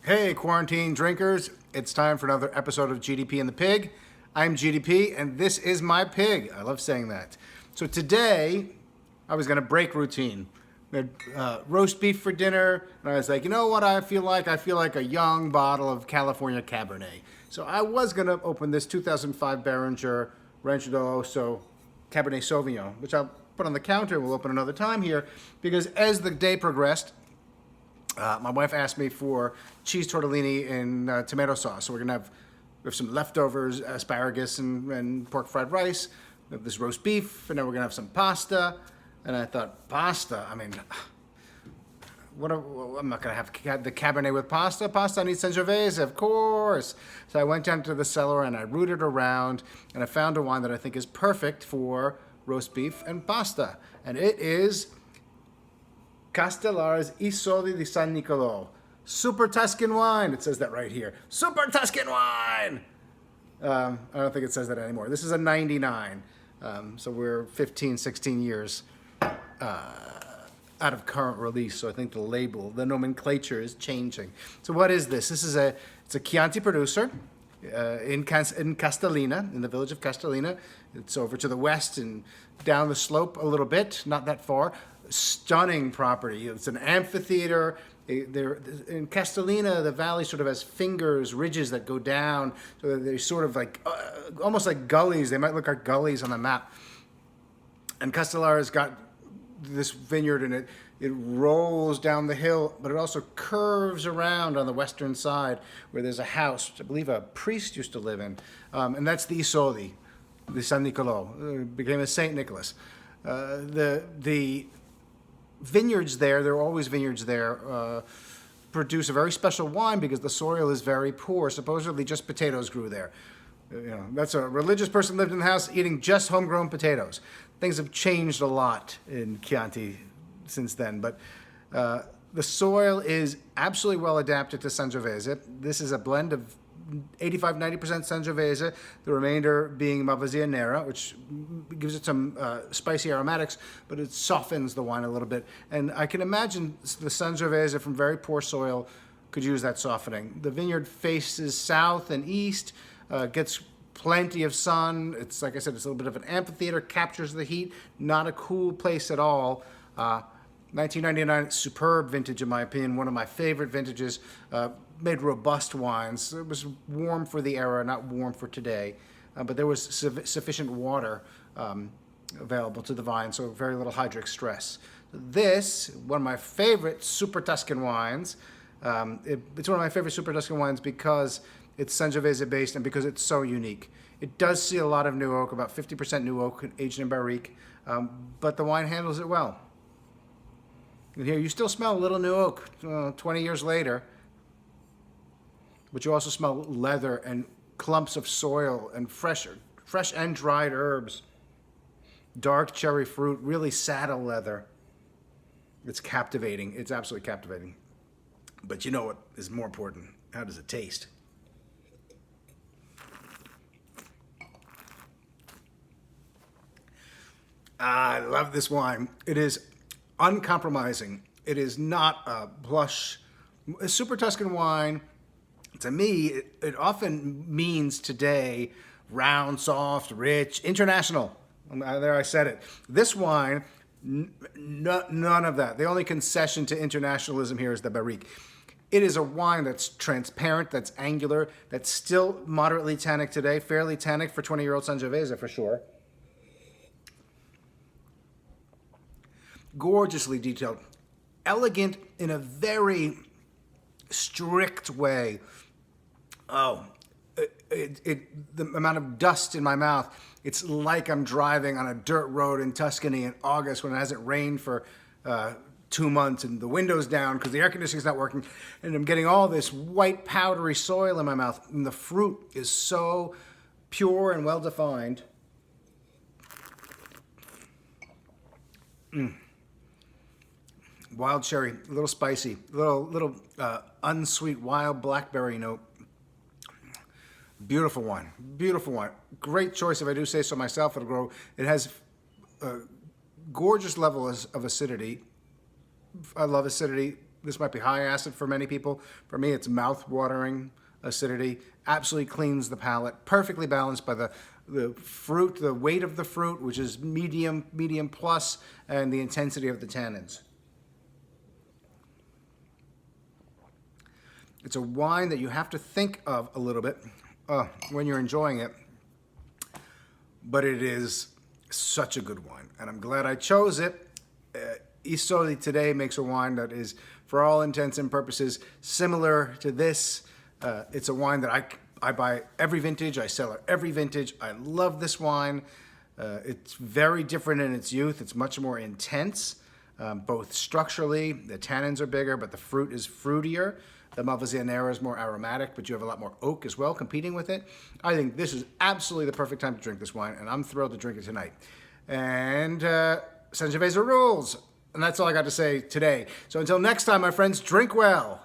Hey, quarantine drinkers. It's time for another episode of GDP and the Pig. I'm GDP, and this is my pig. I love saying that. So today, I was going to break routine. We had roast beef for dinner, and I was like, you know what I feel like? I feel like a young bottle of California Cabernet. So I was going to open this 2005 Behringer Rancho d'Oso Cabernet Sauvignon, which I'll put on the counter. We'll open another time here, because as the day progressed, my wife asked me for cheese tortellini and tomato sauce. So we have some leftovers, asparagus and pork fried rice. We have this roast beef, and then we're gonna have some pasta. And I thought, pasta? I mean, I'm not gonna have the Cabernet with pasta. Pasta needs Sangiovese, of course. So I went down to the cellar and I rooted around, and I found a wine that I think is perfect for roast beef and pasta. And it is Castellare's Sodi di San Niccolò. Super Tuscan wine. It says that right here. Super Tuscan wine! I don't think it says that anymore. This is a 99. So we're 15, 16 years out of current release. So I think the label, the nomenclature is changing. So what is this? It's a Chianti producer in Castellina, in the village of Castellina. It's over to the west and down the slope a little bit, not that far. Stunning property. It's an amphitheater. In Castellina, the valley sort of has fingers, ridges that go down. So they're sort of like, almost like gullies. They might look like gullies on the map. And Castellare's got this vineyard, and it rolls down the hill, but it also curves around on the western side where there's a house, which I believe a priest used to live in. And that's the Sodi, the San Niccolò. It became a Saint Nicholas. The vineyards there are always vineyards there, produce a very special wine because the soil is very poor. Supposedly just potatoes grew there. That's a religious person lived in the house eating just homegrown potatoes. Things have changed a lot in Chianti since then, but the soil is absolutely well adapted to Sangiovese. This is a blend of 85-90% Sangiovese, the remainder being Malvasia Nera, which gives it some spicy aromatics, but it softens the wine a little bit. And I can imagine the Sangiovese from very poor soil could use that softening. The vineyard faces south and east, gets plenty of sun. It's, like I said, it's a little bit of an amphitheater, captures the heat, not a cool place at all. 1999, superb vintage in my opinion, one of my favorite vintages. Made robust wines. It was warm for the era, not warm for today, but there was sufficient water available to the vine, so very little hydric stress. This, one of my favorite Super Tuscan wines. It's one of my favorite Super Tuscan wines because it's Sangiovese based and because it's so unique. It does see a lot of new oak, about 50% new oak aged in barrique, but the wine handles it well. And here you still smell a little new oak 20 years later, but you also smell leather and clumps of soil and fresh and dried herbs, dark cherry fruit, really saddle leather. It's captivating. It's absolutely captivating. But you know what is more important? How does it taste? I love this wine. It is uncompromising. It is not a blush. A Super Tuscan wine, to me, it often means today round, soft, rich, international. There, I said it. This wine, none of that. The only concession to internationalism here is the barrique. It is a wine that's transparent, that's angular, that's still moderately tannic today, fairly tannic for 20-year-old Sangiovese for sure. Gorgeously detailed, elegant in a very strict way. Oh, the amount of dust in my mouth, it's like I'm driving on a dirt road in Tuscany in August when it hasn't rained for 2 months and the window's down because the air conditioning's not working, and I'm getting all this white powdery soil in my mouth, and the fruit is so pure and well defined. Wild cherry, a little spicy, little unsweet wild blackberry note. Beautiful wine, beautiful wine. Great choice, if I do say so myself. It has a gorgeous level of acidity. I love acidity. This might be high acid for many people. For me, it's mouth-watering acidity. Absolutely cleans the palate. Perfectly balanced by the fruit, the weight of the fruit, which is medium plus, and the intensity of the tannins. It's a wine that you have to think of a little bit when you're enjoying it, but it is such a good wine, and I'm glad I chose it. Sodi today makes a wine that is, for all intents and purposes, similar to this. It's a wine that I buy every vintage. I sell it every vintage. I love this wine. It's very different in its youth. It's much more intense, both structurally. The tannins are bigger, but the fruit is fruitier. The Malvasia is more aromatic, but you have a lot more oak as well competing with it. I think this is absolutely the perfect time to drink this wine, and I'm thrilled to drink it tonight. And Sangiovese rules. And that's all I got to say today. So until next time, my friends, drink well.